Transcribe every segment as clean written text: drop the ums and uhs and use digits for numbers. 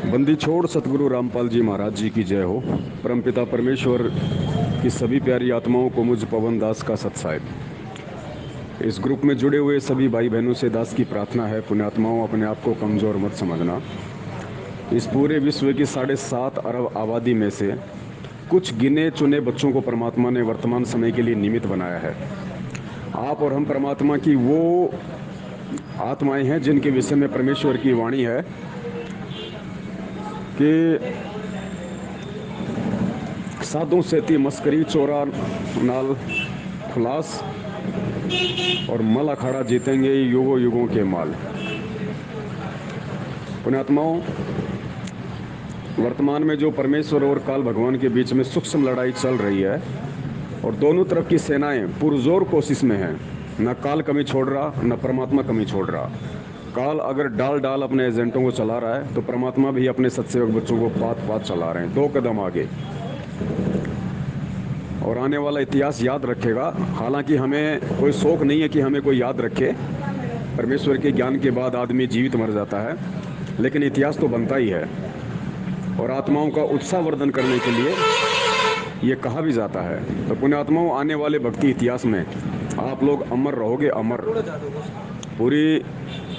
बंदी छोड़ सतगुरु रामपाल जी महाराज जी की जय हो। परमपिता परमेश्वर की सभी प्यारी आत्माओं को मुझ पवन दास का सत्साहिब। इस ग्रुप में जुड़े हुए सभी भाई बहनों से दास की प्रार्थना है, पुण्यात्माओं अपने आप को कमज़ोर मत समझना। इस पूरे विश्व की 7.5 अरब आबादी में से कुछ गिने चुने बच्चों को परमात्मा ने वर्तमान समय के लिए निमित्त बनाया है। आप और हम परमात्मा की वो आत्माएं हैं जिनके विषय में परमेश्वर की वाणी है कि साधु सेती मस्करी चोरा नाल खुलास और मल अखाड़ा जीतेंगे युगों युगों के माल। पुण्यात्माओं, वर्तमान में जो परमेश्वर और काल भगवान के बीच में सूक्ष्म लड़ाई चल रही है और दोनों तरफ की सेनाएं पुरजोर कोशिश में हैं। न काल कमी छोड़ रहा, न परमात्मा कमी छोड़ रहा। काल अगर डाल डाल अपने एजेंटों को चला रहा है तो परमात्मा भी अपने सत्सेवक बच्चों को पात पात चला रहे हैं, 2 कदम आगे। और आने वाला इतिहास याद रखेगा। हालांकि हमें कोई शौक नहीं है कि हमें कोई याद रखे। परमेश्वर के ज्ञान के बाद आदमी जीवित मर जाता है, लेकिन इतिहास तो बनता ही है। और आत्माओं का उत्साहवर्धन करने के लिए ये कहा भी जाता है। तो पुण्यात्माओं, आने वाले भक्ति इतिहास में आप लोग अमर रहोगे, अमर। पूरी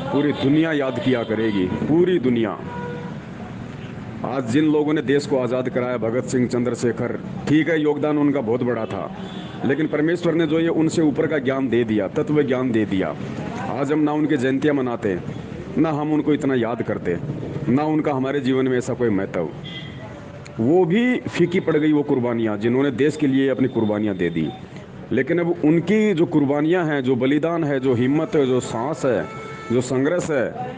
पूरी दुनिया याद किया करेगी, पूरी दुनिया। आज जिन लोगों ने देश को आज़ाद कराया, भगत सिंह, चंद्रशेखर, ठीक है, योगदान उनका बहुत बड़ा था, लेकिन परमेश्वर ने जो ये उनसे ऊपर का ज्ञान दे दिया, तत्व ज्ञान दे दिया, आज हम ना उनके जयंतियाँ मनाते, ना हम उनको इतना याद करते, ना उनका हमारे जीवन में ऐसा कोई महत्व। वो भी फीकी पड़ गई वो कुर्बानियाँ जिन्होंने देश के लिए अपनी कुर्बानियाँ दे दी। लेकिन अब उनकी जो कुर्बानियाँ हैं, जो बलिदान है, जो हिम्मत है, जो सांस है, जो संघर्ष है,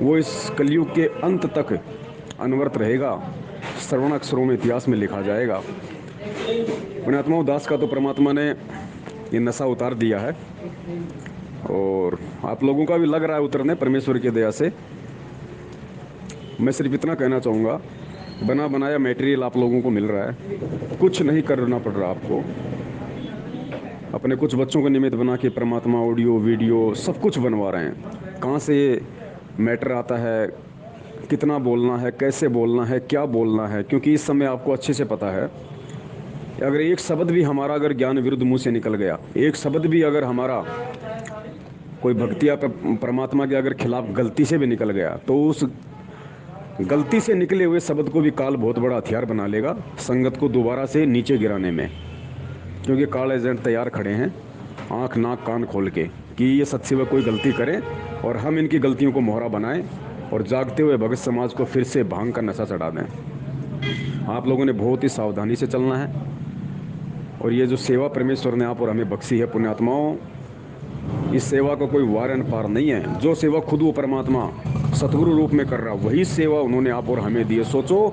वो इस कलयुग के अंत तक अनवरत रहेगा, श्रवण अक्षरों में इतिहास में लिखा जाएगा। पुण्यात्माओं, दास का तो परमात्मा ने ये नशा उतार दिया है और आप लोगों का भी लग रहा है उतरने, परमेश्वर की दया से। मैं सिर्फ इतना कहना चाहूँगा, बना बनाया मटेरियल आप लोगों को मिल रहा है, कुछ नहीं करना पड़ रहा आपको। अपने कुछ बच्चों को निमित्त बना के परमात्मा ऑडियो वीडियो सब कुछ बनवा रहे हैं। कहाँ से मैटर आता है, कितना बोलना है, कैसे बोलना है, क्या बोलना है, क्योंकि इस समय आपको अच्छे से पता है अगर एक शब्द भी हमारा अगर ज्ञान विरुद्ध मुंह से निकल गया, एक शब्द भी अगर हमारा कोई भक्ति या परमात्मा के अगर खिलाफ गलती से भी निकल गया, तो उस गलती से निकले हुए शब्द को भी काल बहुत बड़ा हथियार बना लेगा संगत को दोबारा से नीचे गिराने में। क्योंकि काल एजेंट तैयार खड़े हैं आँख नाक कान खोल के कि ये सत्सेवक कोई गलती करें और हम इनकी गलतियों को मोहरा बनाएं और जागते हुए भगत समाज को फिर से भांग का नशा चढ़ा दें। आप लोगों ने बहुत ही सावधानी से चलना है। और ये जो सेवा परमेश्वर ने आप और हमें बख्शी है, पुण्यात्माओं, इस सेवा का कोई वार एंड पार नहीं है। जो सेवा खुद वो परमात्मा सतगुरु रूप में कर रहा, वही सेवा उन्होंने आप और हमें दी है। सोचो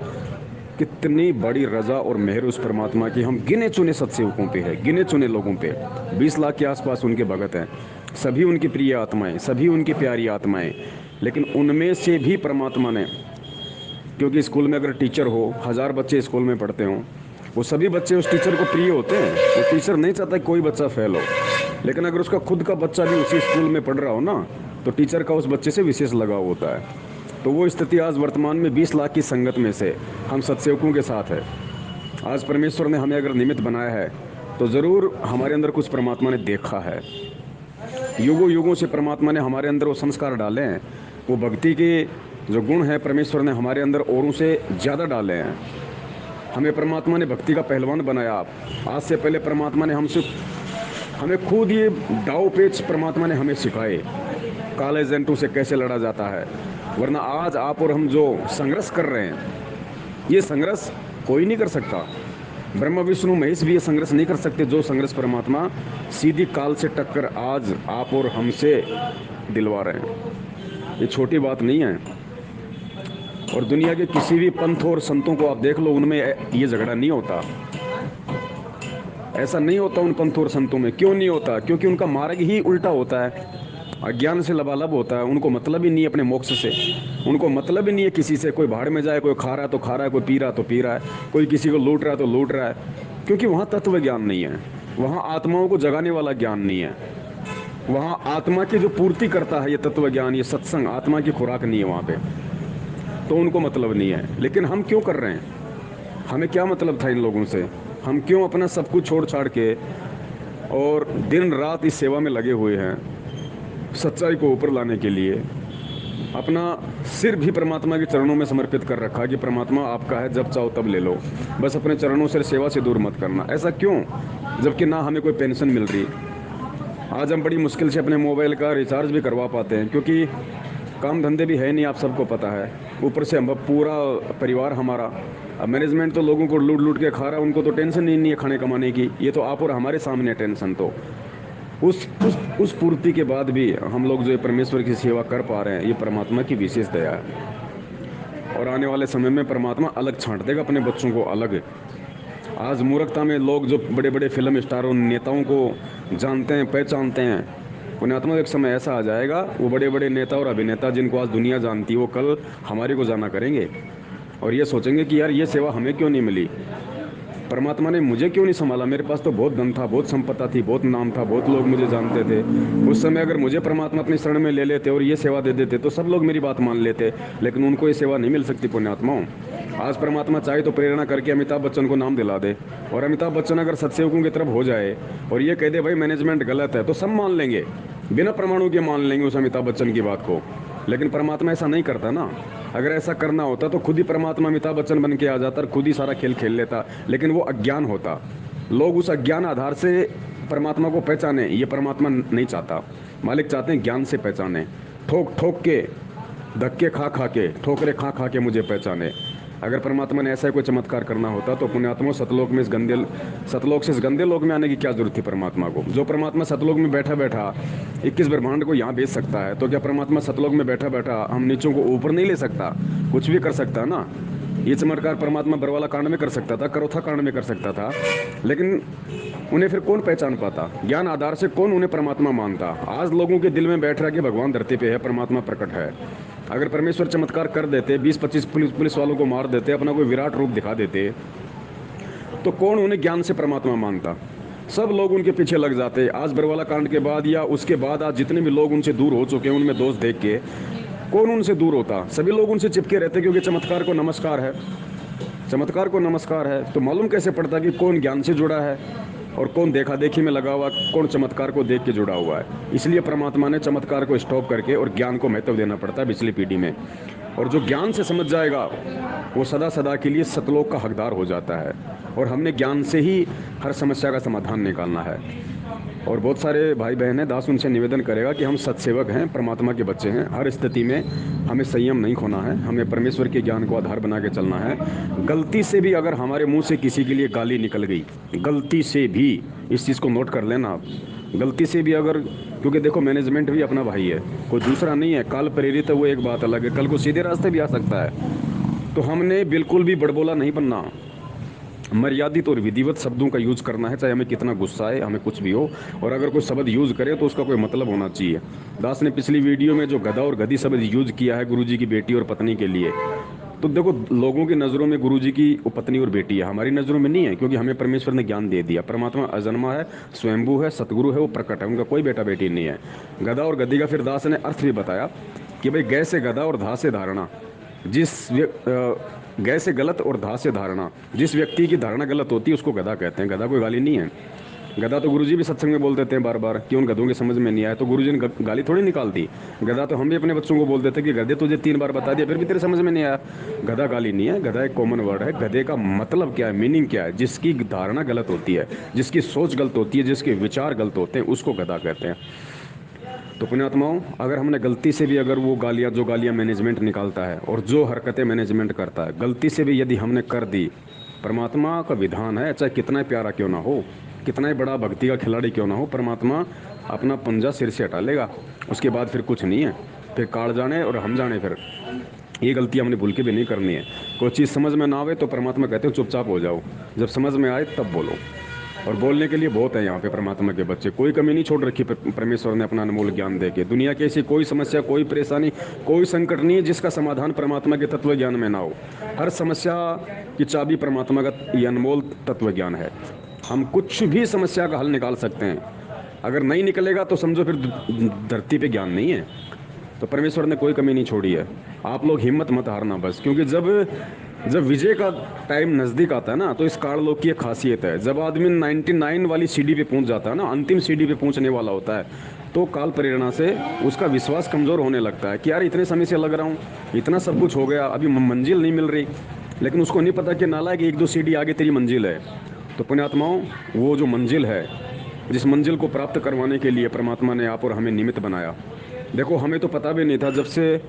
कितनी बड़ी रजा और मेहर उस परमात्मा की हम गिने चुने सत्सेवकों पे है, गिने चुने लोगों पे। 20 लाख के आसपास उनके भगत हैं, सभी उनकी प्रिय आत्माएं, सभी उनकी प्यारी आत्माएं। लेकिन उनमें से भी परमात्मा ने, क्योंकि स्कूल में अगर टीचर हो, 1000 बच्चे स्कूल में पढ़ते हों, वो सभी बच्चे उस टीचर को प्रिय होते हैं। वो टीचर नहीं चाहता कि कोई बच्चा फेल हो, लेकिन अगर उसका खुद का बच्चा भी उसी स्कूल में पढ़ रहा हो ना, तो टीचर का उस बच्चे से विशेष लगाव होता है। तो वो स्थिति आज वर्तमान में 20 लाख की संगत में से हम सत्सेवकों के साथ है। आज परमेश्वर ने हमें अगर निमित्त बनाया है तो ज़रूर हमारे अंदर कुछ परमात्मा ने देखा है। युगों युगों से परमात्मा ने हमारे अंदर वो संस्कार डाले हैं, वो भक्ति के जो गुण हैं परमेश्वर ने हमारे अंदर औरों से ज़्यादा डाले हैं। हमें परमात्मा ने भक्ति का पहलवान बनाया। आज से पहले परमात्मा ने हमें खुद ये दाव पेच परमात्मा ने हमें सिखाए, काले एजेंटों से कैसे लड़ा जाता है। वरना आज आप और हम जो संघर्ष कर रहे हैं, ये संघर्ष कोई नहीं कर सकता। ब्रह्मा विष्णु महेश भी ये संघर्ष नहीं कर सकते जो संघर्ष परमात्मा सीधी काल से टक्कर आज आप और हमसे दिलवा रहे हैं। ये छोटी बात नहीं है। और दुनिया के किसी भी पंथ और संतों को आप देख लो, उनमें ये झगड़ा नहीं होता, ऐसा नहीं होता उन पंथ और संतों में। क्यों नहीं होता? क्योंकि उनका मार्ग ही उल्टा होता है, अज्ञान से लबालब होता है। उनको मतलब ही नहीं है अपने मोक्ष से, उनको मतलब ही नहीं है किसी से। कोई भाड़ में जाए, कोई खा रहा है तो खा रहा है, कोई पी रहा है तो पी रहा है, कोई किसी को लूट रहा है तो लूट रहा है। क्योंकि वहाँ तत्व ज्ञान नहीं है, वहाँ आत्माओं को जगाने वाला ज्ञान नहीं है, वहाँ आत्मा की जो पूर्ति करता है ये तत्व ज्ञान, ये सत्संग, आत्मा की खुराक नहीं है वहाँ पे। तो उनको मतलब नहीं है। लेकिन हम क्यों कर रहे हैं? हमें क्या मतलब था इन लोगों से? हम क्यों अपना सब कुछ छोड़ छाड़ के और दिन रात इस सेवा में लगे हुए हैं, सच्चाई को ऊपर लाने के लिए? अपना सिर भी परमात्मा के चरणों में समर्पित कर रखा कि परमात्मा आपका है, जब चाहो तब ले लो, बस अपने चरणों से सेवा से दूर मत करना। ऐसा क्यों? जबकि ना हमें कोई पेंशन मिल रही। आज हम बड़ी मुश्किल से अपने मोबाइल का रिचार्ज भी करवा पाते हैं, क्योंकि काम धंधे भी है नहीं, आप सबको पता है। ऊपर से हम पूरा परिवार हमारा, अब मैनेजमेंट तो लोगों को लूट लूट के खा रहा है, उनको तो टेंशन ही नहीं है खाने कमाने की। ये तो आप और हमारे सामने टेंशन। तो उस पूर्ति के बाद भी हम लोग जो परमेश्वर की सेवा कर पा रहे हैं, ये परमात्मा की विशेष दया है। और आने वाले समय में परमात्मा अलग छांट देगा अपने बच्चों को अलग। आज मूर्खता में लोग जो बड़े बड़े फिल्म स्टारों नेताओं को जानते हैं, पहचानते हैं, पुण्यात्मा एक समय ऐसा आ जाएगा, वो बड़े बड़े नेता और अभिनेता जिनको आज दुनिया जानती है, वो कल हमारे को जाना करेंगे और ये सोचेंगे कि यार ये सेवा हमें क्यों नहीं मिली, परमात्मा ने मुझे क्यों नहीं संभाला। मेरे पास तो बहुत धन था, बहुत संपत्ति थी, बहुत नाम था, बहुत लोग मुझे जानते थे। उस समय अगर मुझे परमात्मा अपनी शरण में ले लेते और ये सेवा दे देते तो सब लोग मेरी बात मान लेते, लेकिन उनको ये सेवा नहीं मिल सकती। पुण्यात्माओं, आज परमात्मा चाहे तो प्रेरणा करके अमिताभ बच्चन को नाम दिला दे, और अमिताभ बच्चन अगर सत्सेवकों की तरफ हो जाए और ये कह दे भाई मैनेजमेंट गलत है, तो सब मान लेंगे, बिना प्रमाणों के मान लेंगे उस अमिताभ बच्चन की बात को। लेकिन परमात्मा ऐसा नहीं करता ना। अगर ऐसा करना होता तो खुद ही परमात्मा अमिताभ बच्चन बन के आ जाता और खुद ही सारा खेल खेल लेता, लेकिन वो अज्ञान होता। लोग उस अज्ञान आधार से परमात्मा को पहचाने, ये परमात्मा नहीं चाहता। मालिक चाहते हैं ज्ञान से पहचाने, ठोक ठोक के, धक्के खा खा के, ठोकरे खा खा के मुझे पहचाने। अगर परमात्मा ने ऐसा कोई चमत्कार करना होता तो पुण्यात्मा सतलोक से इस गंदे लोक में आने की क्या जरूरत थी परमात्मा को? जो परमात्मा सतलोक में बैठा बैठा 21 ब्रह्मांड को यहाँ भेज सकता है, तो क्या परमात्मा सतलोक में बैठा बैठा हम नीचों को ऊपर नहीं ले सकता? कुछ भी कर सकता है ना। ये चमत्कार परमात्मा बरवाला कांड में कर सकता था, करोथा कांड में कर सकता था, लेकिन उन्हें फिर कौन पहचान पाता? ज्ञान आधार से कौन उन्हें परमात्मा मानता? आज लोगों के दिल में बैठ रहा कि भगवान धरती पे है, परमात्मा प्रकट है। अगर परमेश्वर चमत्कार कर देते, 20-25 पुलिस वालों को मार देते, अपना कोई विराट रूप दिखा देते, तो कौन उन्हें ज्ञान से परमात्मा मानता? सब लोग उनके पीछे लग जाते। आज बरवाला कांड के बाद या उसके बाद आज जितने भी लोग उनसे दूर हो चुके हैं, उनमें दोष देख के कौन उनसे दूर होता? सभी लोग उनसे चिपके रहते, क्योंकि चमत्कार को नमस्कार है, चमत्कार को नमस्कार है। तो मालूम कैसे पड़ता कि कौन ज्ञान से जुड़ा है और कौन देखा देखी में लगा हुआ, कौन चमत्कार को देख के जुड़ा हुआ है? इसलिए परमात्मा ने चमत्कार को स्टॉप करके और ज्ञान को महत्व देना पड़ता है पिछली पीढ़ी में। और जो ज्ञान से समझ जाएगा वो सदा सदा के लिए सतलोक का हकदार हो जाता है। और हमने ज्ञान से ही हर समस्या का समाधान निकालना है। और बहुत सारे भाई बहन हैं, दास उनसे निवेदन करेगा कि हम सत्सेवक हैं, परमात्मा के बच्चे हैं। हर स्थिति में हमें संयम नहीं खोना है, हमें परमेश्वर के ज्ञान को आधार बना के चलना है। गलती से भी अगर हमारे मुंह से किसी के लिए गाली निकल गई, गलती से भी, इस चीज़ को नोट कर लेना आप, गलती से भी अगर, क्योंकि देखो मैनेजमेंट भी अपना भाई है, कोई दूसरा नहीं है। काल प्रेरित है वो एक बात अलग है, कल को सीधे रास्ते भी आ सकता है। तो हमने बिल्कुल भी बड़बोला नहीं बनना, मर्यादित और विधिवत शब्दों का यूज करना है, चाहे हमें कितना गुस्सा है, हमें कुछ भी हो। और अगर कोई शब्द यूज करे तो उसका कोई मतलब होना चाहिए। दास ने पिछली वीडियो में जो गधा और गधी शब्द यूज किया है गुरुजी की बेटी और पत्नी के लिए, तो देखो लोगों की नज़रों में गुरुजी की पत्नी और बेटी है, हमारी नज़रों में नहीं है, क्योंकि हमें परमेश्वर ने ज्ञान दे दिया। परमात्मा अजन्मा है, स्वयंभू है, सतगुरु है, वो प्रकट है, उनका कोई बेटा बेटी नहीं है। गधा और गधी का फिर दास ने अर्थ भी बताया कि भाई गै से गधा और धा से धारणा, गै से गलत और धा से धारणा, जिस व्यक्ति की धारणा गलत होती है उसको गधा कहते हैं। गधा कोई गाली नहीं है। गधा तो गुरुजी भी सत्संग में बोल देते हैं बार बार कि उन गधों की समझ में नहीं आया, तो गुरुजी ने गाली थोड़ी निकाल दी। गधा तो हम भी अपने बच्चों को बोल देते कि गधे तुझे 3 बार बता दिया फिर भी तेरे समझ में नहीं आया। गधा गाली नहीं है, गधा एक कॉमन वर्ड है। गधे का मतलब क्या है, मीनिंग क्या है? जिसकी धारणा गलत होती है, जिसकी सोच गलत होती है, जिसके विचार गलत होते हैं, उसको गधा कहते हैं। तो पुण्यात्माओं, अगर हमने गलती से भी अगर वो गालियाँ, जो गालियाँ मैनेजमेंट निकालता है और जो हरकतें मैनेजमेंट करता है, गलती से भी यदि हमने कर दी, परमात्मा का विधान है, चाहे कितना प्यारा क्यों ना हो, कितना ही बड़ा भक्ति का खिलाड़ी क्यों ना हो, परमात्मा अपना पंजा सिर से हटा लेगा। उसके बाद फिर कुछ नहीं है, फिर काट जाने और हम जाने। फिर ये गलती हमने भूल के भी नहीं करनी है। कोई चीज़ समझ में ना आवे तो परमात्मा कहते हो चुपचाप हो जाओ, जब समझ में आए तब बोलो। और बोलने के लिए बहुत है यहाँ पे परमात्मा के बच्चे, कोई कमी नहीं छोड़ रखी परमेश्वर ने अपना अनमोल ज्ञान दे के। दुनिया की ऐसी कोई समस्या, कोई परेशानी, कोई संकट नहीं है जिसका समाधान परमात्मा के तत्व ज्ञान में ना हो। हर समस्या की चाबी परमात्मा का ये अनमोल तत्व ज्ञान है। हम कुछ भी समस्या का हल निकाल सकते हैं, अगर नहीं निकलेगा तो समझो फिर धरती पे ज्ञान नहीं है। तो परमेश्वर ने कोई कमी नहीं छोड़ी है। आप लोग हिम्मत मत हारना बस, क्योंकि जब जब विजय का टाइम नज़दीक आता है ना, तो इस काललोक की एक खासियत है, जब आदमी 99 वाली सीढ़ी पे पहुंच जाता है ना, अंतिम सीढ़ी पे पहुंचने वाला होता है, तो काल प्रेरणा से उसका विश्वास कमज़ोर होने लगता है कि यार इतने समय से लग रहा हूँ, इतना सब कुछ हो गया, अभी मंजिल नहीं मिल रही। लेकिन उसको नहीं पता कि नालायक एक दो सीढ़ी आगे तेरी मंजिल है। तो पुण्यात्माओं, वो जो मंजिल है, जिस मंजिल को प्राप्त करवाने के लिए परमात्मा ने आप और हमें निमित्त बनाया। देखो, हमें तो पता भी नहीं था, जब से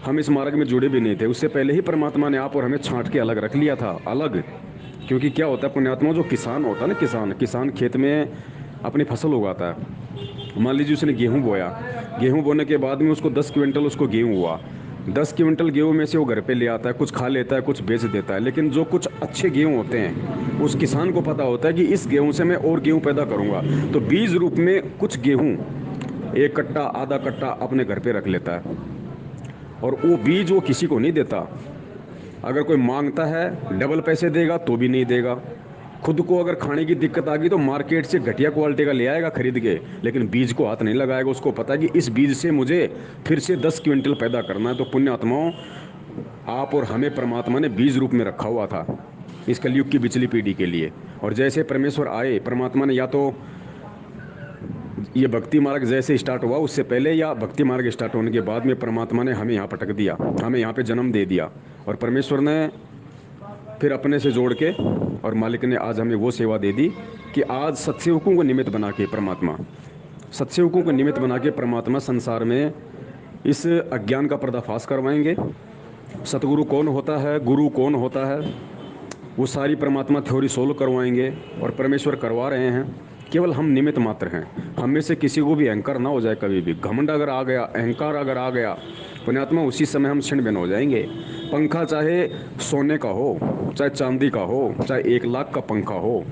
हम इस मार्ग में जुड़े भी नहीं थे, उससे पहले ही परमात्मा ने आप और हमें छांट के अलग रख लिया था, अलग। क्योंकि क्या होता है पुण्यात्मा, जो किसान होता है ना, किसान खेत में अपनी फसल उगाता है। मान लीजिए उसने गेहूं बोया, गेहूं बोने के बाद में उसको 10 क्विंटल उसको गेहूं हुआ। 10 क्विंटल गेहूं में से वो घर पे ले आता है, कुछ खा लेता है, कुछ बेच देता है। लेकिन जो कुछ अच्छे गेहूं होते हैं, उस किसान को पता होता है कि इस गेहूं से मैं और गेहूं पैदा करूंगा, तो बीज रूप में कुछ गेहूं, 1 कट्टा आधा कट्टा अपने घर पे रख लेता है, और वो बीज वो किसी को नहीं देता। अगर कोई मांगता है डबल पैसे देगा तो भी नहीं देगा। खुद को अगर खाने की दिक्कत आ गई तो मार्केट से घटिया क्वालिटी का ले आएगा खरीद के, लेकिन बीज को हाथ नहीं लगाएगा। उसको पता है कि इस बीज से मुझे फिर से 10 क्विंटल पैदा करना है। तो पुण्यात्माओं, आप और हमें परमात्मा ने बीज रूप में रखा हुआ था इस कलयुग की बिचली पीढ़ी के लिए। और जैसे परमेश्वर आए, परमात्मा ने या तो ये भक्ति मार्ग जैसे स्टार्ट हुआ उससे पहले, या भक्ति मार्ग स्टार्ट होने के बाद में परमात्मा ने हमें यहाँ पटक दिया, हमें यहाँ पे जन्म दे दिया। और परमेश्वर ने फिर अपने से जोड़ के, और मालिक ने आज हमें वो सेवा दे दी कि आज सत्सेवकों को निमित्त बना के परमात्मा संसार में इस अज्ञान का पर्दाफाश करवाएंगे। सतगुरु कौन होता है, गुरु कौन होता है, वो सारी परमात्मा थ्योरी सोल्व करवाएंगे। और परमेश्वर करवा रहे हैं, केवल हम निमित्त मात्र हैं। हम में से किसी को भी अहंकार ना हो जाए कभी भी। घमंड अगर आ गया, अहंकार अगर आ गया पुण्यात्मा, उसी समय हम छिन्न भिन्न हो जाएंगे। पंखा चाहे सोने का हो, चाहे चांदी का हो, चाहे 1 लाख का पंखा हो,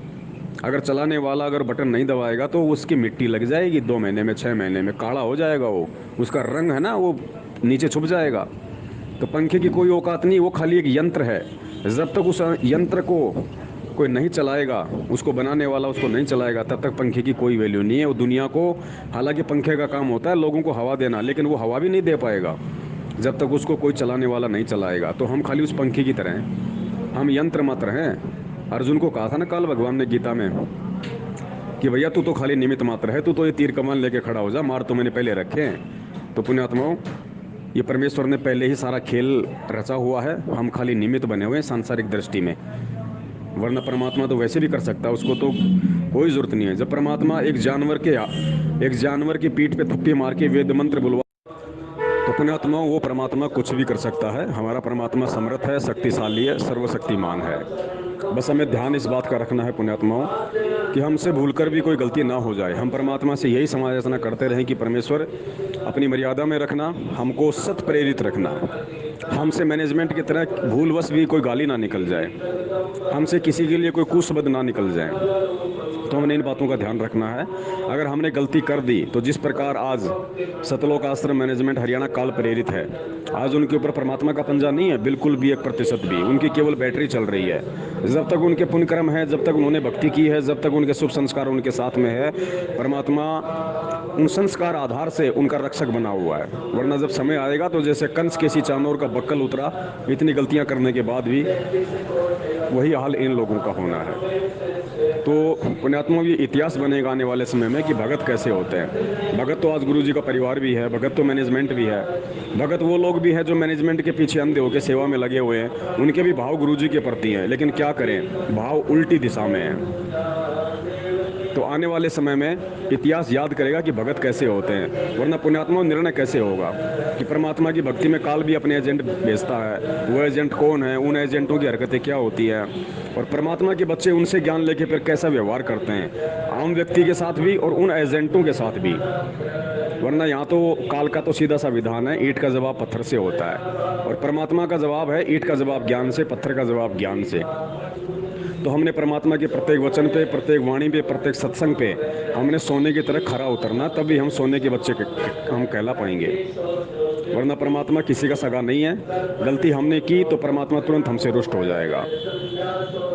अगर चलाने वाला अगर बटन नहीं दबाएगा तो उसकी मिट्टी लग जाएगी, 2 महीने में 6 महीने में काला हो जाएगा। वो उसका रंग है ना, वो नीचे छुप जाएगा। तो पंखे की कोई औकात नहीं, वो खाली एक यंत्र है। जब तक उस यंत्र को कोई नहीं चलाएगा, उसको बनाने वाला उसको नहीं चलाएगा, तब तक पंखे की कोई वैल्यू नहीं है। वो दुनिया को, हालांकि पंखे का काम होता है लोगों को हवा देना, लेकिन वो हवा भी नहीं दे पाएगा जब तक उसको कोई चलाने वाला नहीं चलाएगा। तो हम खाली उस पंखे की तरह हैं, हम यंत्र मात्र हैं। अर्जुन को कहा था ना काल भगवान ने गीता में कि भैया तू तो खाली निमित्त मात्र है, तू तो ये तीर कमान लेके खड़ा हो जा, मार तो मैंने पहले रखे हैं। तो पुण्यात्माओं, ये परमेश्वर ने पहले ही सारा खेल रचा हुआ है, हम खाली निमित्त बने हुए हैं सांसारिक दृष्टि में। वरना परमात्मा तो वैसे भी कर सकता है, उसको तो कोई ज़रूरत नहीं है। जब परमात्मा एक जानवर की पीठ पे थप्पी मार के वेद मंत्र बुलवा, तो पुण्यात्मा वो परमात्मा कुछ भी कर सकता है। हमारा परमात्मा समर्थ है, शक्तिशाली है, सर्वशक्तिमान है। बस हमें ध्यान इस बात का रखना है पुण्यात्माओं कि हमसे भूलकर भी कोई गलती ना हो जाए। हम परमात्मा से यही समालोचना करते रहें कि परमेश्वर अपनी मर्यादा में रखना, हमको सत प्रेरित रखना, हमसे मैनेजमेंट की तरह भूलवश भी कोई गाली ना निकल जाए, हमसे किसी के लिए कोई कुशब्द ना निकल जाए। तो हमने इन बातों का ध्यान रखना है। अगर हमने गलती कर दी तो जिस प्रकार आज सतलोक आश्रम मैनेजमेंट हरियाणा काल प्रेरित है, आज उनके ऊपर परमात्मा का पंजा नहीं है, बिल्कुल भी 1% भी। उनकी केवल बैटरी चल रही है। जब तक उनके पुण्य कर्म है, जब तक उन्होंने भक्ति की है, जब तक उनके शुभ संस्कार उनके साथ में है, परमात्मा उन संस्कार आधार से उनका रक्षक बना हुआ है। वरना जब समय आएगा तो जैसे कंस केसी चानोर का बक्कल उतरा, इतनी गलतियां करने के बाद भी वही हाल इन लोगों का होना है। तो पुण्यात्मा भी इतिहास बनेगा आने वाले समय में कि भगत कैसे होते हैं। भगत तो आज गुरु जी का परिवार भी है, भगत तो मैनेजमेंट भी है, भगत वो लोग भी हैं जो मैनेजमेंट के पीछे अंधे होकर सेवा में लगे हुए हैं। उनके भी भाव गुरु जी के प्रति हैं, लेकिन क्या करें, भाव उल्टी दिशा में है। तो आने वाले समय में इतिहास याद करेगा कि भगत कैसे होते हैं। वरना पुण्यात्मा निर्णय कैसे होगा कि परमात्मा की भक्ति में काल भी अपने एजेंट भेजता है। वो एजेंट कौन है, उन एजेंटों की हरकतें क्या होती है, और परमात्मा के बच्चे उनसे ज्ञान लेके फिर कैसा व्यवहार करते हैं, आम व्यक्ति के साथ भी और उन एजेंटों के साथ भी। वरना यहाँ तो काल का तो सीधा सा विधान है, ईंट का जवाब पत्थर से होता है, और परमात्मा का जवाब है ईंट का जवाब ज्ञान से, पत्थर का जवाब ज्ञान से। तो हमने परमात्मा के प्रत्येक वचन पे, प्रत्येक वाणी पे, प्रत्येक सत्संग पे हमने सोने की तरह खरा उतरना, तभी हम सोने के बच्चे हम कहला पाएंगे। वरना परमात्मा किसी का सगा नहीं है। गलती हमने की तो परमात्मा तुरंत हमसे रुष्ट हो जाएगा।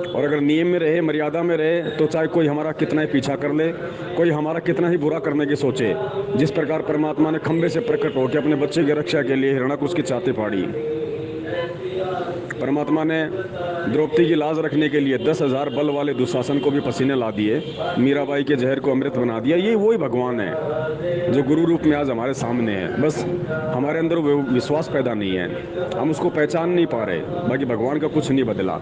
और अगर नियम में रहे, मर्यादा में रहे, तो चाहे कोई हमारा कितना ही पीछा कर ले, कोई हमारा कितना ही बुरा करने की सोचे, जिस प्रकार परमात्मा ने खंबे से प्रकट होकर अपने बच्चे की रक्षा के लिए हिरण्यकुश की छाती फाड़ी, परमात्मा ने द्रौपदी की लाज रखने के लिए 10,000 बल वाले दुशासन को भी पसीने ला दिए, मीराबाई के जहर को अमृत बना दिया। ये वही भगवान है जो गुरु रूप में आज हमारे सामने है। बस हमारे अंदर वो विश्वास पैदा नहीं है, हम उसको पहचान नहीं पा रहे। बाकी भगवान का कुछ नहीं बदला,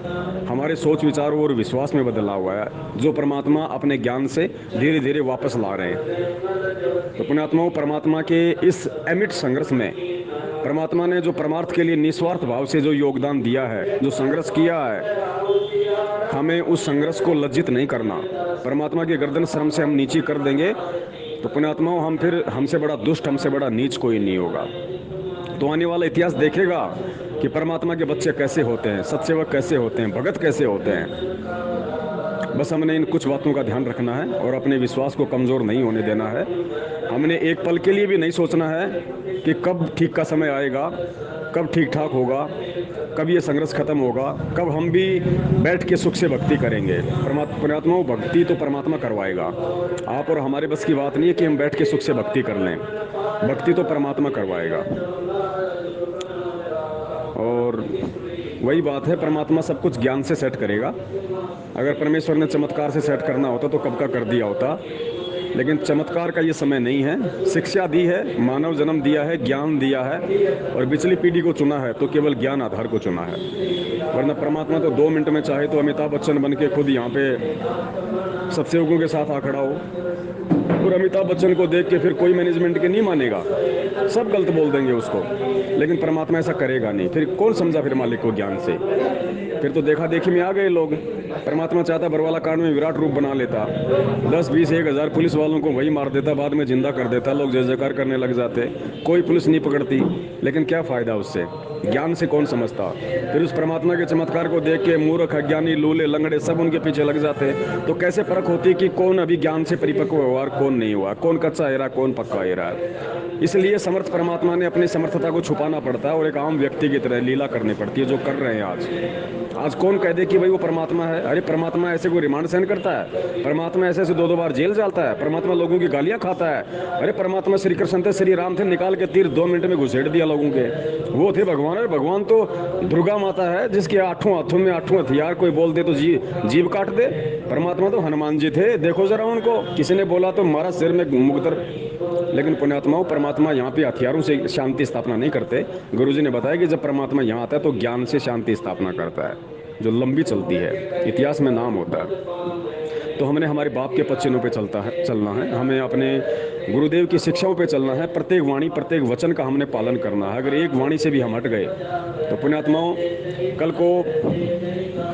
हमारे सोच विचारों और विश्वास में बदला हुआ है, जो परमात्मा अपने ज्ञान से धीरे धीरे वापस ला रहे हैं। तो पुण्यात्माओं, परमात्मा के इस अमिट संघर्ष में परमात्मा ने जो परमार्थ के लिए निस्वार्थ भाव से जो योगदान दिया है, जो संघर्ष किया है, हमें उस संघर्ष को लज्जित नहीं करना। परमात्मा की गर्दन शर्म से हम नीची कर देंगे तो पुण्यात्माओं, हम फिर हमसे बड़ा दुष्ट, हमसे बड़ा नीच कोई नहीं होगा। तो आने वाला इतिहास देखेगा कि परमात्मा के बच्चे कैसे होते हैं, सत्सेवक कैसे होते हैं, भगत कैसे होते हैं। बस हमने इन कुछ बातों का ध्यान रखना है और अपने विश्वास को कमज़ोर नहीं होने देना है। हमने एक पल के लिए भी नहीं सोचना है कि कब ठीक का समय आएगा, कब ठीक ठाक होगा, कब ये संघर्ष खत्म होगा, कब हम भी बैठ के सुख से भक्ति करेंगे। परमात्मा भक्ति तो परमात्मा करवाएगा, आप और हमारे बस की बात नहीं है कि हम बैठ के सुख से भक्ति कर लें। भक्ति तो परमात्मा करवाएगा। और वही बात है, परमात्मा सब कुछ ज्ञान से सेट करेगा। अगर परमेश्वर ने चमत्कार से सेट करना होता तो कब का कर दिया होता, लेकिन चमत्कार का ये समय नहीं है। शिक्षा दी है, मानव जन्म दिया है, ज्ञान दिया है, और पिछली पीढ़ी को चुना है तो केवल ज्ञान आधार को चुना है। वरना परमात्मा तो 2 मिनट में चाहे तो अमिताभ बच्चन बन के खुद यहाँ पे सत्सेवकों के साथ आ खड़ा हो, और अमिताभ बच्चन को देख के फिर कोई मैनेजमेंट के नहीं मानेगा, सब गलत बोल देंगे उसको। लेकिन परमात्मा ऐसा करेगा नहीं। फिर कौन समझा फिर मालिक को ज्ञान से? फिर तो देखा देखी में आ गए लोग। परमात्मा चाहता बरवाला कांड में विराट रूप बना लेता, 10, 20, 1,000 पुलिस वालों को वही मार देता, बाद में जिंदा कर देता, लोग जय जयकार करने लग जाते, कोई पुलिस नहीं पकड़ती। लेकिन क्या फ़ायदा उससे? ज्ञान से कौन समझता? फिर उस परमात्मा के चमत्कार को देख के मूर्ख, अज्ञानी, लूले, लंगड़े सब उनके पीछे लग जाते। तो कैसे परख होती कि कौन अभी ज्ञान से परिपक्व हुआ और कौन नहीं हुआ, कौन कच्चा हेरा, कौन पक्का हेरा? इसलिए समर्थ परमात्मा ने अपनी समर्थता को छुपाना पड़ता है और एक आम व्यक्ति की तरह लीला करनी पड़ती है, जो कर रहे हैं आज। कौन कह दे कि भाई वो परमात्मा है? अरे परमात्मा ऐसे कोई रिमांड सहन करता है? परमात्मा ऐसे 2-2 बार जेल जाता है? परमात्मा लोगों की गालियां खाता है? अरे परमात्मा श्री कृष्ण थे, श्री राम थे, निकाल के तीर 2 मिनट में घुसेड़ दिया लोगों के, वो थे भगवान। अरे भगवान तो दुर्गा माता है जिसके 8 हाथों में 8 हथियार, कोई बोल दे तो जीभ काट दे। परमात्मा तो हनुमान जी थे, देखो जरा उनको, किसी ने बोला तो मारा सिर में मुकदर। लेकिन पुण्यात्माओं, परमात्मा यहाँ पे हथियारों से शांति स्थापना नहीं करते। गुरुजी ने बताया कि जब परमात्मा यहाँ आता है तो ज्ञान से शांति स्थापना करता है, जो लंबी चलती है, इतिहास में नाम होता है। तो हमने हमारे बाप के पच्चीनों पे चलना है, हमें अपने गुरुदेव की शिक्षाओं पे चलना है। प्रत्येक वाणी, प्रत्येक वचन का हमने पालन करना है। अगर एक वाणी से भी हम हट गए तो पुण्यात्माओं, कल को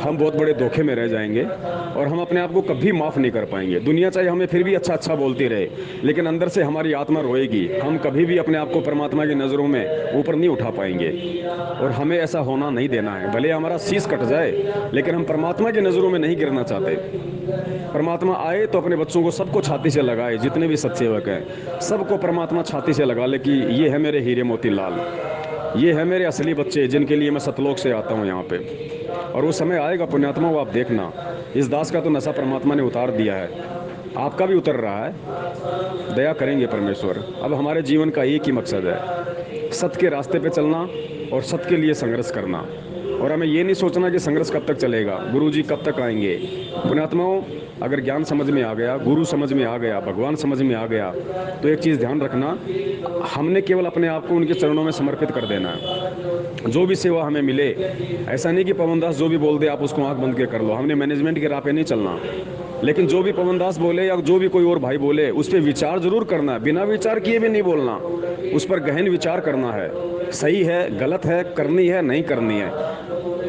हम बहुत बड़े धोखे में रह जाएंगे और हम अपने आप को कभी माफ़ नहीं कर पाएंगे। दुनिया चाहे हमें फिर भी अच्छा अच्छा बोलती रहे, लेकिन अंदर से हमारी आत्मा रोएगी। हम कभी भी अपने आप को परमात्मा की नज़रों में ऊपर नहीं उठा पाएंगे, और हमें ऐसा होना नहीं देना है। भले हमारा शीश कट जाए, लेकिन हम परमात्मा की नज़रों में नहीं गिरना चाहते। परमात्मा आए तो अपने बच्चों को सबको छाती से लगाए, जितने भी सत्सेवक हैं सबको परमात्मा छाती से लगा ले कि ये है मेरे हीरे मोती लाल, ये है मेरे असली बच्चे, जिनके लिए मैं सतलोक से आता हूँ यहाँ पे। और वो समय आएगा पुण्यात्मा, वो आप देखना, इस दास का तो नशा परमात्मा ने उतार दिया है, आपका भी उतर रहा है। दया करेंगे परमेश्वर। अब हमारे जीवन का एक ही मकसद है, सत्य के रास्ते पे चलना और सत्य के लिए संघर्ष करना। और हमें ये नहीं सोचना कि संघर्ष कब तक चलेगा, गुरुजी कब तक आएंगे। पुण्यात्माओं, अगर ज्ञान समझ में आ गया, गुरु समझ में आ गया, भगवान समझ में आ गया, तो एक चीज़ ध्यान रखना, हमने केवल अपने आप को उनके चरणों में समर्पित कर देना है। जो भी सेवा हमें मिले, ऐसा नहीं कि पवन दास जो भी बोल दे आप उसको आंख बंद के कर लो। हमने मैनेजमेंट के राह पे नहीं चलना, लेकिन जो भी पवन दास बोले या जो भी कोई और भाई बोले, उस पर विचार जरूर करना है। बिना विचार किए भी नहीं बोलना, उस पर गहन विचार करना है, सही है, गलत है, करनी है, नहीं करनी है।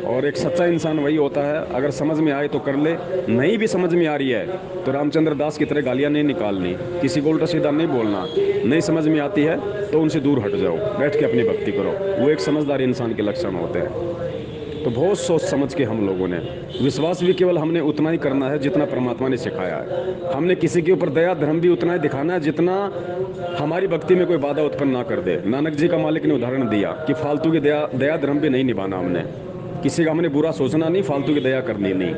और एक सच्चा इंसान वही होता है, अगर समझ में आए तो कर ले, नहीं भी समझ में आ रही है तो रामचंद्र दास की तरह गालियाँ नहीं निकालनी, किसी को उल्टा सीधा नहीं बोलना। नहीं समझ में आती है तो उनसे दूर हट जाओ, बैठ के अपनी भक्ति करो। वो एक समझदार इंसान के लक्षण होते हैं। तो बहुत सोच समझ के हम लोगों ने, विश्वास भी केवल हमने उतना ही करना है जितना परमात्मा ने सिखाया है। हमने किसी के ऊपर दया धर्म भी उतना ही दिखाना है जितना हमारी भक्ति में कोई बाधा उत्पन्न ना कर दे। नानक जी का मालिक ने उदाहरण दिया कि फालतू की दया धर्म भी नहीं निभाना हमने, किसी का हमने बुरा सोचना नहीं, फालतू की दया करनी नहीं।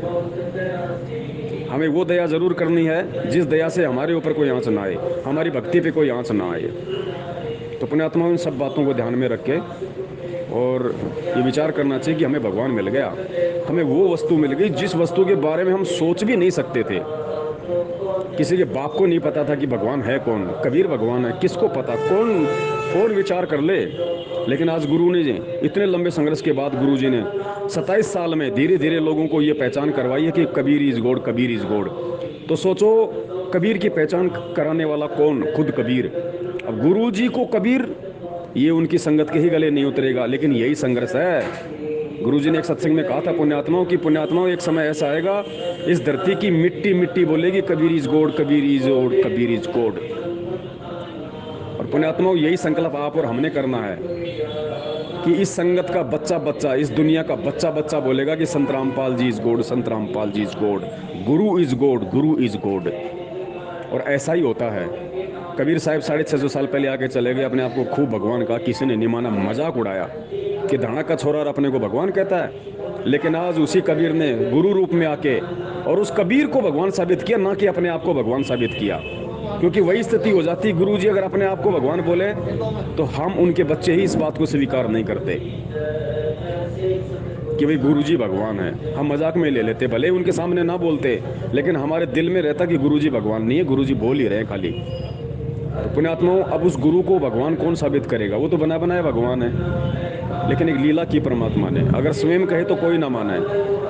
हमें वो दया जरूर करनी है जिस दया से हमारे ऊपर कोई आंच ना आए, हमारी भक्ति पे कोई आंच ना आए। तो पुण्यात्मा इन सब बातों को ध्यान में रख के और ये विचार करना चाहिए कि हमें भगवान मिल गया, हमें वो वस्तु मिल गई जिस वस्तु के बारे में हम सोच भी नहीं सकते थे। किसी के बाप को नहीं पता था कि भगवान है कौन, कबीर भगवान है, किसको पता, कौन कौन विचार कर ले। लेकिन आज गुरु ने जी इतने लंबे संघर्ष के बाद गुरु जी ने 27 साल में धीरे धीरे लोगों को ये पहचान करवाई है कि Kabir is God, Kabir is God. तो सोचो कबीर की पहचान कराने वाला कौन, खुद कबीर। अब गुरु जी को कबीर, ये उनकी संगत के ही गले नहीं उतरेगा, लेकिन यही संघर्ष है। गुरुजी ने एक सत्संग में कहा था पुण्यात्माओं की, पुण्यात्माओं एक समय ऐसा आएगा इस धरती की मिट्टी मिट्टी बोलेगी Kabir is God, Kabir is God, Kabir is God. और पुण्यात्माओं यही संकल्प आप और हमने करना है कि इस संगत का बच्चा बच्चा, इस दुनिया का बच्चा बच्चा बोलेगा कि संत Rampal ji is God, Sant Rampal ji is God, Guru is God, Guru is God. और ऐसा ही होता है। कबीर साहब 650 साल पहले आके चले गए, अपने आप को खूब भगवान का, किसी ने नहीं माना, मजाक उड़ाया कि धाना का छोरा और अपने को भगवान कहता है। लेकिन आज उसी कबीर ने गुरु रूप में आके और उस कबीर को भगवान साबित किया, ना कि अपने आप को भगवान साबित किया। क्योंकि वही स्थिति हो जाती, गुरु जी अगर अपने आप को भगवान बोले तो हम उनके बच्चे ही इस बात को स्वीकार नहीं करते कि भाई गुरुजी भगवान है। हम मजाक में ले लेते, भले उनके सामने ना बोलते, लेकिन हमारे दिल में रहता कि गुरुजी भगवान नहीं है, गुरुजी बोल ही रहे हैं खाली। तो पुण्यात्माओं अब उस गुरु को भगवान कौन साबित करेगा, वो तो बना बनाया भगवान है। लेकिन एक लीला की परमात्मा ने, अगर स्वयं कहे तो कोई ना माने।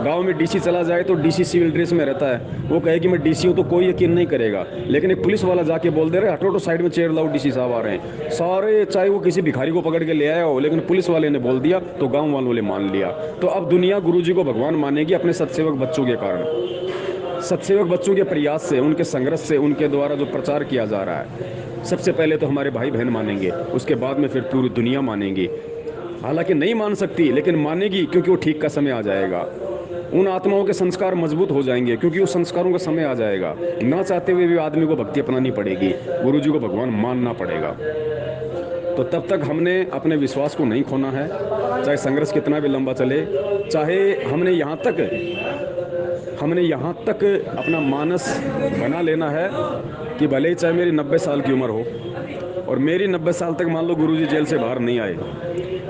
गांव में डीसी चला जाए तो डीसी सिविल ड्रेस में रहता है, वो कहे कि मैं डीसी हूं तो कोई यकीन नहीं करेगा। लेकिन एक पुलिस वाला जाके बोल दे रहे हटो तो साइड में चेयर लाओ, डीसी साहब आ रहे हैं, सारे चाहे वो किसी भिखारी को पकड़ के ले आया हो, लेकिन पुलिस वाले ने बोल दिया तो गाँव वालों ने मान लिया। तो अब दुनिया गुरु जी को भगवान मानेगी अपने सत्सेवक बच्चों के कारण, सत्सेवक बच्चों के प्रयास से, उनके संघर्ष से, उनके द्वारा जो प्रचार किया जा रहा है। सबसे पहले तो हमारे भाई बहन मानेंगे, उसके बाद में फिर पूरी दुनिया मानेगी। हालांकि नहीं मान सकती लेकिन मानेगी, क्योंकि वो ठीक का समय आ जाएगा। उन आत्माओं के संस्कार मजबूत हो जाएंगे, क्योंकि उस संस्कारों का समय आ जाएगा। ना चाहते हुए भी आदमी को भक्ति अपनानी पड़ेगी, गुरु जी को भगवान मानना पड़ेगा। तो तब तक हमने अपने विश्वास को नहीं खोना है, चाहे संघर्ष कितना भी लंबा चले, चाहे हमने यहाँ तक अपना मानस बना लेना है कि भले ही चाहे मेरी 90 साल की उम्र हो, और मेरी 90 साल तक मान लो गुरुजी जेल से बाहर नहीं आए,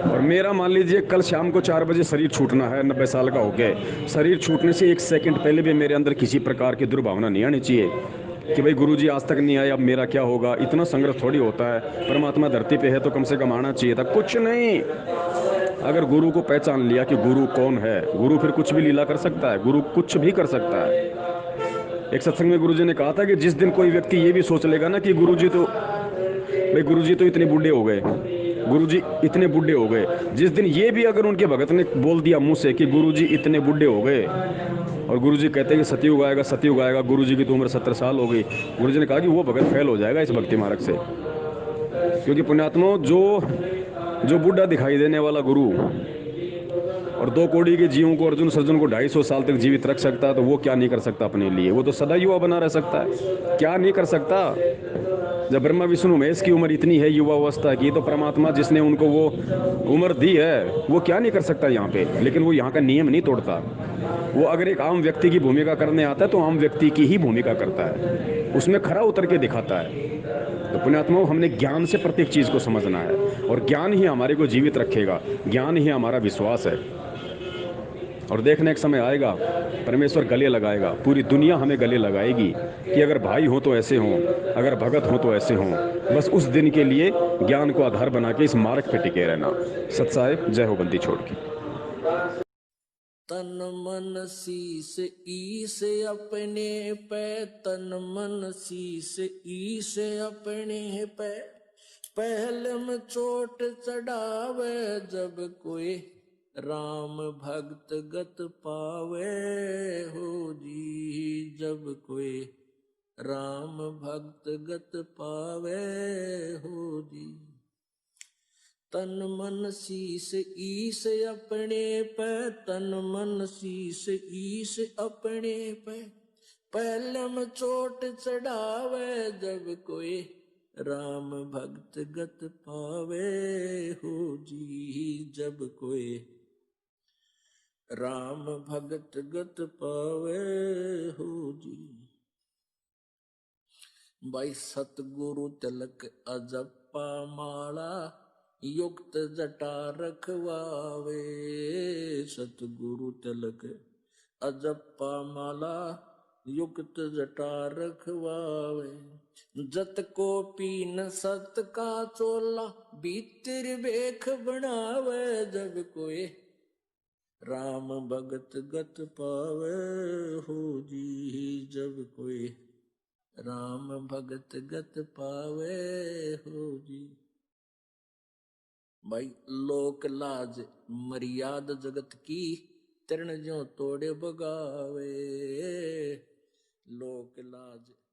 और मेरा मान लीजिए कल शाम को 4 बजे शरीर छूटना है, 90 साल का हो गया, शरीर छूटने से 1 सेकंड पहले भी मेरे अंदर किसी प्रकार की दुर्भावना नहीं आनी चाहिए कि भाई गुरुजी आज तक नहीं आए, अब मेरा क्या होगा। इतना संघर्ष थोड़ी होता है, परमात्मा धरती पे है तो कम से कम आना चाहिए था। कुछ नहीं, अगर गुरु को पहचान लिया कि गुरु कौन है, गुरु फिर कुछ भी लीला कर सकता है, गुरु कुछ भी कर सकता है। एक सत्संग में गुरुजी ने कहा था कि जिस दिन कोई व्यक्ति ये भी सोच लेगा ना कि गुरुजी तो इतने बूढ़े हो गए, गुरुजी इतने बूढ़े हो गए, जिस दिन ये भी अगर उनके भगत ने बोल दिया मुंह से कि गुरुजी इतने बूढ़े हो गए, और गुरुजी कहते हैं कि सतयुग आएगा, सतयुग आएगा, गुरुजी की तो उम्र 70 साल हो गई, गुरुजी ने कहा कि वो भगत फेल हो जाएगा इस भक्ति मार्ग से। क्योंकि पुण्यात्माओं जो बूढ़ा दिखाई देने वाला गुरु और 2 कौड़ी के जीवों को, अर्जुन सर्जुन को 250 साल तक जीवित रख सकता है, तो वो क्या नहीं कर सकता अपने लिए। वो तो सदा युवा बना रह सकता है, क्या नहीं कर सकता। जब ब्रह्मा विष्णु महेश की उम्र इतनी है युवा अवस्था की, तो परमात्मा जिसने उनको वो उम्र दी है वो क्या नहीं कर सकता यहाँ पे। लेकिन वो यहाँ का नियम नहीं तोड़ता, वो अगर एक आम व्यक्ति की भूमिका करने आता है तो आम व्यक्ति की ही भूमिका करता है, उसमें खरा उतर के दिखाता है। तो पुण्यात्माओं हमने ज्ञान से प्रत्येक चीज को समझना है, और ज्ञान ही हमारे को जीवित रखेगा, ज्ञान ही हमारा विश्वास है। और देखने एक समय आएगा परमेश्वर गले लगाएगा, पूरी दुनिया हमें गले लगाएगी कि अगर भाई हो तो ऐसे हों, अगर भगत हो तो ऐसे हों। बस उस दिन के लिए ज्ञान को आधार बना के इस मार्ग पे टिके रहना। सत्साहेब जय हो बंदी छोड़ के। तन मन शीस ईस अपने पे, तन मन शीस ईस अपने पे, पहले में चोट चढ़ावे जब कोई राम भक्त गत पावे हो जी, जब कोई राम भक्त गत पावे हो जी। तन मन शीस ईस अपने पे, तन मन शीस ईस अपने पे। पहलम चोट चढ़ावे जब कोई, राम भक्त गत पावे हो जी। जब कोई राम भगत गत पावे हो जी। भाई सतगुरु तिलक अजप्पा माला, युक्त जटा रखवावे। सतगुरु तिलक अजप्पा माला, युक्त जटा रखवावे। जत को पीन सत का चोला, भीतर बेख बनावे जब कोई, राम भगत गत पावे हो जी। जब कोई राम भगत गत पावे हो जी। भाई लोक लाज मर्याद जगत की, तृण ज्यों तोड़े बगावे। लोक लाज